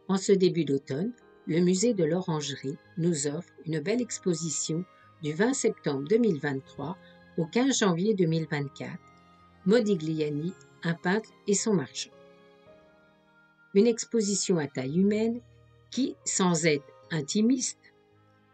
En ce début d'automne, le musée de l'Orangerie nous offre une belle exposition du 20 septembre 2023 au 15 janvier 2024, Modigliani, un peintre et son marchand. Une exposition à taille humaine qui, sans être intimiste,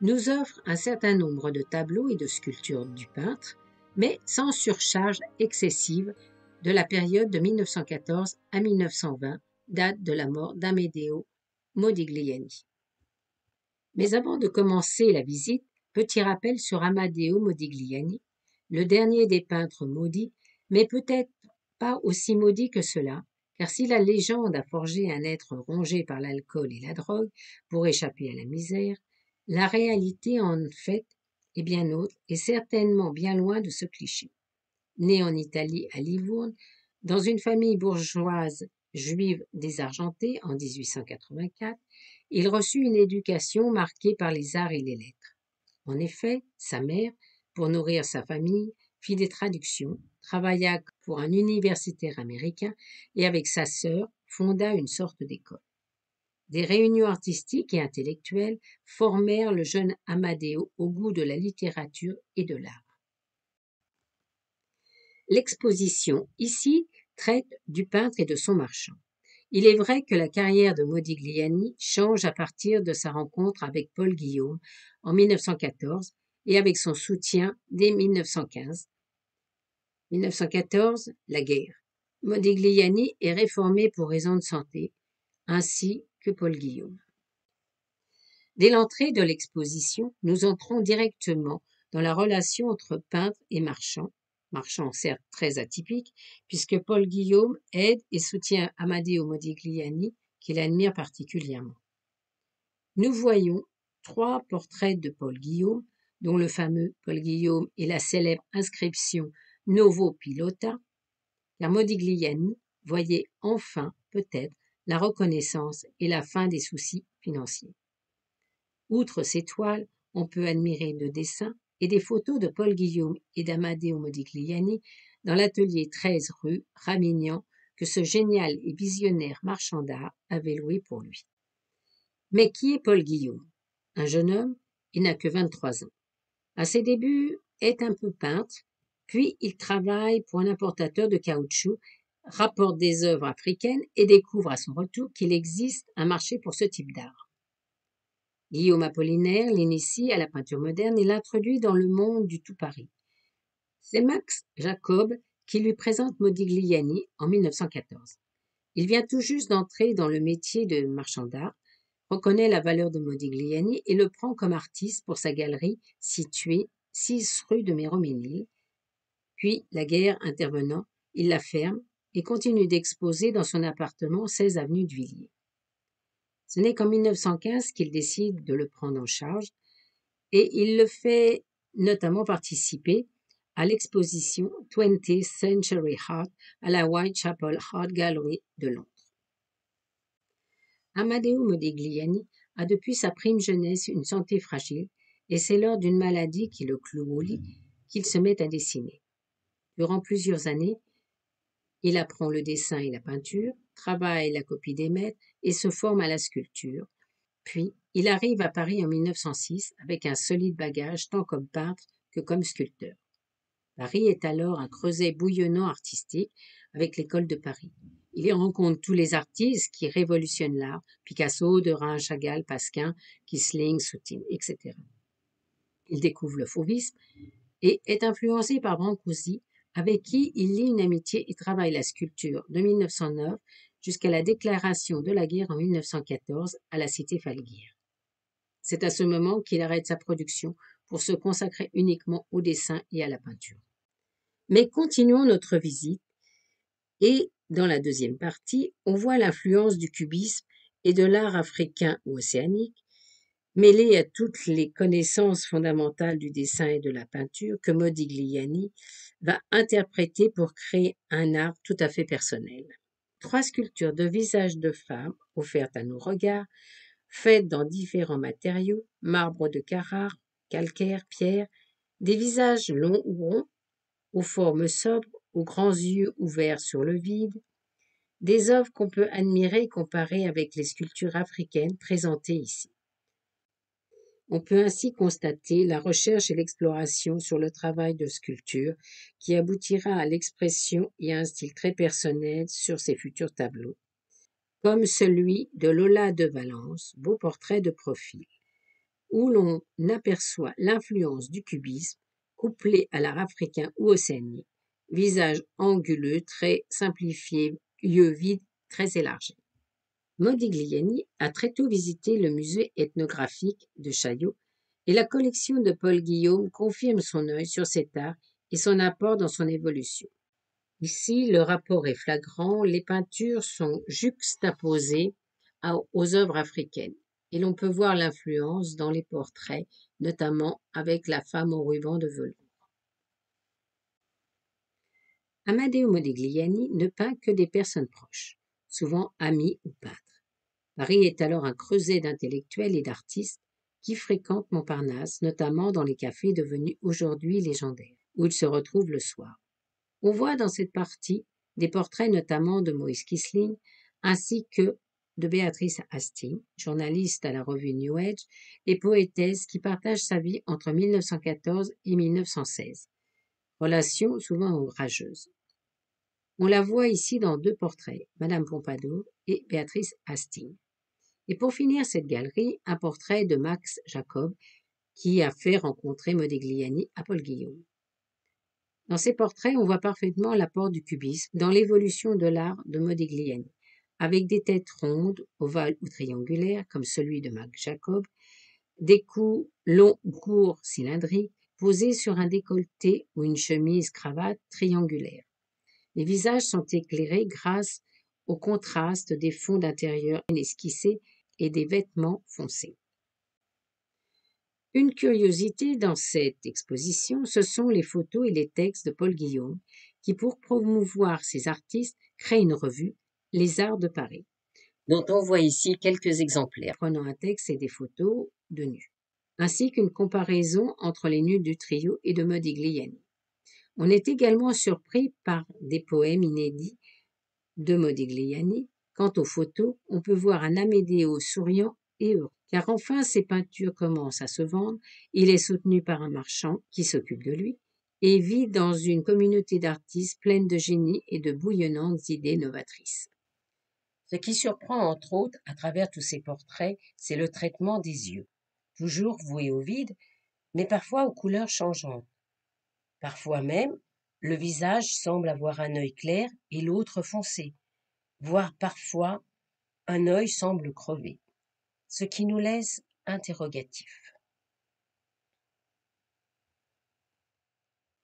nous offre un certain nombre de tableaux et de sculptures du peintre, mais sans surcharge excessive de la période de 1914 à 1920, date de la mort d'Amedeo Modigliani. Mais avant de commencer la visite, petit rappel sur Amadeo Modigliani, le dernier des peintres maudits, mais peut-être pas aussi maudit que cela, car si la légende a forgé un être rongé par l'alcool et la drogue pour échapper à la misère, la réalité en fait est bien autre et certainement bien loin de ce cliché. Né en Italie à Livourne, dans une famille bourgeoise juive désargentée en 1884, il reçut une éducation marquée par les arts et les lettres. En effet, sa mère, pour nourrir sa famille, fit des traductions, travailla pour un universitaire américain et avec sa sœur fonda une sorte d'école. Des réunions artistiques et intellectuelles formèrent le jeune Amadeo au goût de la littérature et de l'art. L'exposition ici traite du peintre et de son marchand. Il est vrai que la carrière de Modigliani change à partir de sa rencontre avec Paul Guillaume en 1914 et avec son soutien dès 1915. 1914, la guerre. Modigliani est réformé pour raison de santé, ainsi que Paul Guillaume. Dès l'entrée de l'exposition, nous entrons directement dans la relation entre peintre et marchand certes très atypique, puisque Paul Guillaume aide et soutient Amadeo Modigliani, qu'il admire particulièrement. Nous voyons 3 portraits de Paul Guillaume, dont le fameux Paul Guillaume et la célèbre inscription Novo Pilota, car Modigliani voyait enfin, peut-être, la reconnaissance et la fin des soucis financiers. Outre ces toiles, on peut admirer de dessins et des photos de Paul Guillaume et d'Amadeo Modigliani dans l'atelier 13 rue Ramignan que ce génial et visionnaire marchand d'art avait loué pour lui. Mais qui est Paul Guillaume? Un jeune homme, il n'a que 23 ans. À ses débuts, est un peu peintre, puis il travaille pour un importateur de caoutchouc, rapporte des œuvres africaines et découvre à son retour qu'il existe un marché pour ce type d'art. Guillaume Apollinaire l'initie à la peinture moderne et l'introduit dans le monde du tout Paris. C'est Max Jacob qui lui présente Modigliani en 1914. Il vient tout juste d'entrer dans le métier de marchand d'art, reconnaît la valeur de Modigliani et le prend comme artiste pour sa galerie située 6 rue de Méroménil. Puis, la guerre intervenant, il la ferme et continue d'exposer dans son appartement 16 avenue de Villiers. Ce n'est qu'en 1915 qu'il décide de le prendre en charge et il le fait notamment participer à l'exposition 20th Century Art à la Whitechapel Art Gallery de Londres. Amadeo Modigliani a depuis sa prime jeunesse une santé fragile et c'est lors d'une maladie qui le cloue au lit qu'il se met à dessiner. Durant plusieurs années, il apprend le dessin et la peinture, travaille la copie des maîtres et se forme à la sculpture. Puis, il arrive à Paris en 1906 avec un solide bagage tant comme peintre que comme sculpteur. Paris est alors un creuset bouillonnant artistique avec l'école de Paris. Il y rencontre tous les artistes qui révolutionnent l'art, Picasso, Derain, Chagall, Pasquin, Kissling, Soutine, etc. Il découvre le fauvisme et est influencé par Brancusi, avec qui il lie une amitié et travaille la sculpture de 1909 jusqu'à la déclaration de la guerre en 1914 à la cité Falguière. C'est à ce moment qu'il arrête sa production pour se consacrer uniquement au dessin et à la peinture. Mais continuons notre visite et dans la deuxième partie, on voit l'influence du cubisme et de l'art africain ou océanique mêlée à toutes les connaissances fondamentales du dessin et de la peinture que Modigliani va interpréter pour créer un art tout à fait personnel. 3 sculptures de visages de femmes offertes à nos regards, faites dans différents matériaux, marbre de Carrare, calcaire, pierre, des visages longs ou ronds, aux formes sobres, aux grands yeux ouverts sur le vide, Des œuvres qu'on peut admirer et comparer avec les sculptures africaines présentées ici. On peut ainsi constater la recherche et l'exploration sur le travail de sculpture qui aboutira à l'expression et à un style très personnel sur ces futurs tableaux, comme celui de Lola de Valence, beau portrait de profil, où l'on aperçoit l'influence du cubisme couplé à l'art africain ou océanique, visage anguleux, très simplifié, yeux vides, très élargis. Modigliani a très tôt visité le musée ethnographique de Chaillot et la collection de Paul Guillaume confirme son œil sur cet art et son apport dans son évolution. Ici, le rapport est flagrant, les peintures sont juxtaposées aux œuvres africaines et l'on peut voir l'influence dans les portraits, notamment avec la femme au ruban de velours. Amadeo Modigliani ne peint que des personnes proches, souvent amis ou peintres. Paris est alors un creuset d'intellectuels et d'artistes qui fréquentent Montparnasse, notamment dans les cafés devenus aujourd'hui légendaires, où ils se retrouvent le soir. On voit dans cette partie des portraits notamment de Moïse Kissling, ainsi que de Béatrice Hastings, journaliste à la revue New Age et poétesse qui partage sa vie entre 1914 et 1916. Relation souvent ombrageuse. On la voit ici dans deux portraits, Madame Pompadour et Béatrice Hastings. Et pour finir cette galerie, un portrait de Max Jacob qui a fait rencontrer Modigliani à Paul Guillaume. Dans ces portraits, on voit parfaitement l'apport du cubisme dans l'évolution de l'art de Modigliani, avec des têtes rondes, ovales ou triangulaires, comme celui de Max Jacob, des cous longs ou courts cylindriques, posés sur un décolleté ou une chemise-cravate triangulaire. Les visages sont éclairés grâce au contraste des fonds d'intérieur esquissés et des vêtements foncés. Une curiosité dans cette exposition, ce sont les photos et les textes de Paul Guillaume, qui pour promouvoir ses artistes crée une revue, Les Arts de Paris, dont on voit ici quelques exemplaires, prenant un texte et des photos de nus, ainsi qu'une comparaison entre les nus du trio et de Modigliani. On est également surpris par des poèmes inédits de Modigliani. Quant aux photos, on peut voir un Amédéo souriant et heureux. Car enfin ses peintures commencent à se vendre, il est soutenu par un marchand qui s'occupe de lui et vit dans une communauté d'artistes pleine de génie et de bouillonnantes idées novatrices. Ce qui surprend entre autres à travers tous ces portraits, c'est le traitement des yeux, toujours voués au vide, mais parfois aux couleurs changeantes. Parfois même, le visage semble avoir un œil clair et l'autre foncé, voire parfois un œil semble crevé, ce qui nous laisse interrogatifs.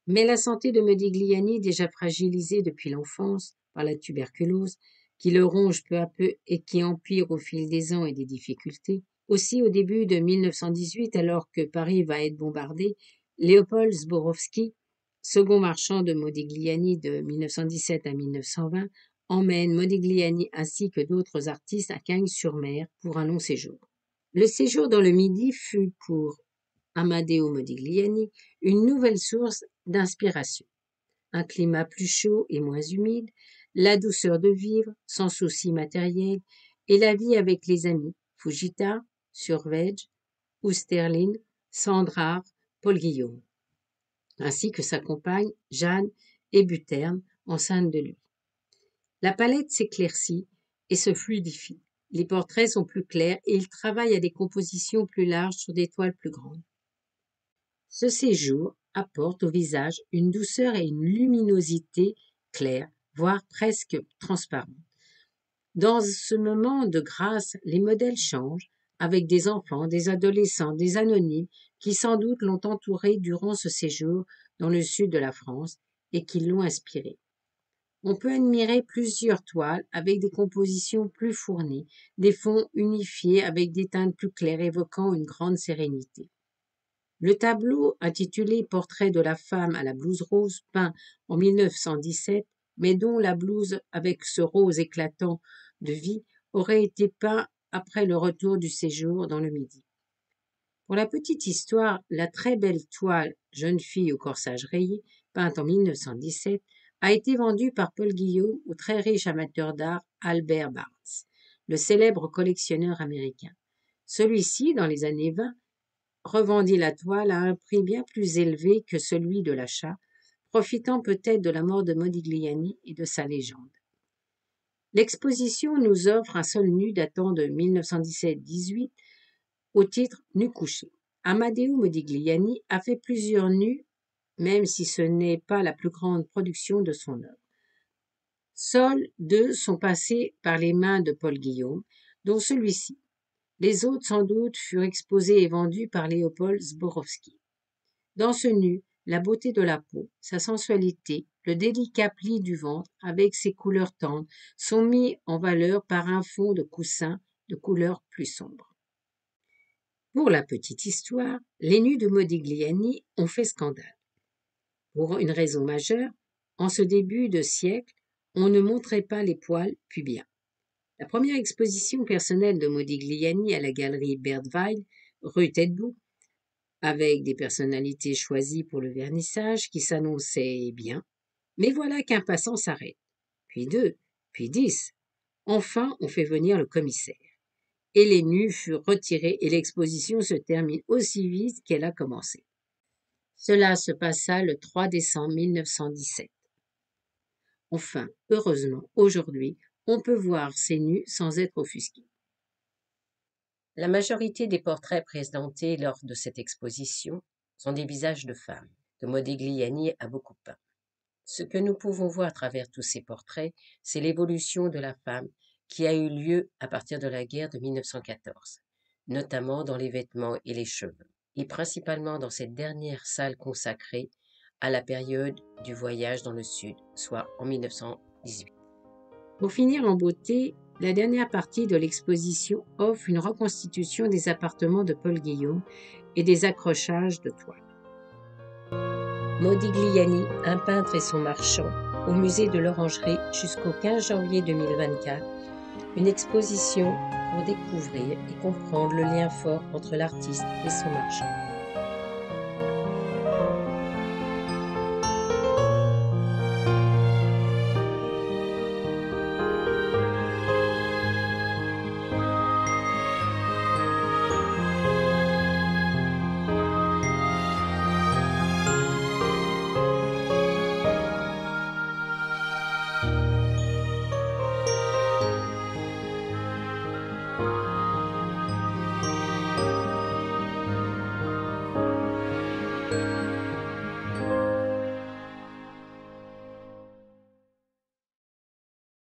Mais la santé de Modigliani, déjà fragilisée depuis l'enfance par la tuberculose, qui le ronge peu à peu et qui empire au fil des ans et des difficultés, aussi au début de 1918, alors que Paris va être bombardé, Léopold Zborowski, second marchand de Modigliani de 1917 à 1920, emmène Modigliani ainsi que d'autres artistes à Cagnes-sur-Mer pour un long séjour. Le séjour dans le Midi fut pour Amadeo Modigliani une nouvelle source d'inspiration. Un climat plus chaud et moins humide, la douceur de vivre, sans soucis matériels, et la vie avec les amis, Fujita, Survedge, Ousterlin, Sandrard, Paul Guillaume, ainsi que sa compagne Jeanne et Buterne, enceinte de lui. La palette s'éclaircit et se fluidifie. Les portraits sont plus clairs et il travaille à des compositions plus larges sur des toiles plus grandes. Ce séjour apporte au visage une douceur et une luminosité claire, voire presque transparente. Dans ce moment de grâce, les modèles changent, avec des enfants, des adolescents, des anonymes, qui sans doute l'ont entouré durant ce séjour dans le sud de la France et qui l'ont inspiré. On peut admirer plusieurs toiles avec des compositions plus fournies, des fonds unifiés avec des teintes plus claires évoquant une grande sérénité. Le tableau, intitulé Portrait de la femme à la blouse rose, peint en 1917, mais dont la blouse avec ce rose éclatant de vie aurait été peint après le retour du séjour dans le Midi. Pour la petite histoire, la très belle toile Jeune fille au corsage rayé, peinte en 1917, a été vendue par Paul Guillaume au très riche amateur d'art Albert Barnes, le célèbre collectionneur américain. Celui-ci, dans les années 20, revendit la toile à un prix bien plus élevé que celui de l'achat, profitant peut-être de la mort de Modigliani et de sa légende. L'exposition nous offre un seul nu datant de 1917-18 au titre Nu couché. Amadeo Modigliani a fait plusieurs nus, même si ce n'est pas la plus grande production de son œuvre. Seuls 2 sont passés par les mains de Paul Guillaume, dont celui-ci. Les autres, sans doute, furent exposés et vendus par Léopold Zborowski. Dans ce nu, la beauté de la peau, sa sensualité, le délicat pli du ventre avec ses couleurs tendres sont mis en valeur par un fond de coussin de couleur plus sombre. Pour la petite histoire, les nus de Modigliani ont fait scandale. Pour une raison majeure, en ce début de siècle, on ne montrait pas les poils pubiens. La première exposition personnelle de Modigliani à la galerie Bergwijn, rue Taitbout, avec des personnalités choisies pour le vernissage qui s'annonçaient bien, mais voilà qu'un passant s'arrête. Puis 2, puis 10. Enfin, on fait venir le commissaire. Et les nus furent retirés et l'exposition se termine aussi vite qu'elle a commencé. Cela se passa le 3 décembre 1917. Enfin, heureusement, aujourd'hui, on peut voir ces nus sans être offusqué. La majorité des portraits présentés lors de cette exposition sont des visages de femmes, que Modigliani a beaucoup peints. Ce que nous pouvons voir à travers tous ces portraits, c'est l'évolution de la femme qui a eu lieu à partir de la guerre de 1914, notamment dans les vêtements et les cheveux, et principalement dans cette dernière salle consacrée à la période du voyage dans le Sud, soit en 1918. Pour finir en beauté, la dernière partie de l'exposition offre une reconstitution des appartements de Paul Guillaume et des accrochages de toiles. Modigliani, un peintre et son marchand, au musée de l'Orangerie jusqu'au 15 janvier 2024, une exposition pour découvrir et comprendre le lien fort entre l'artiste et son marchand.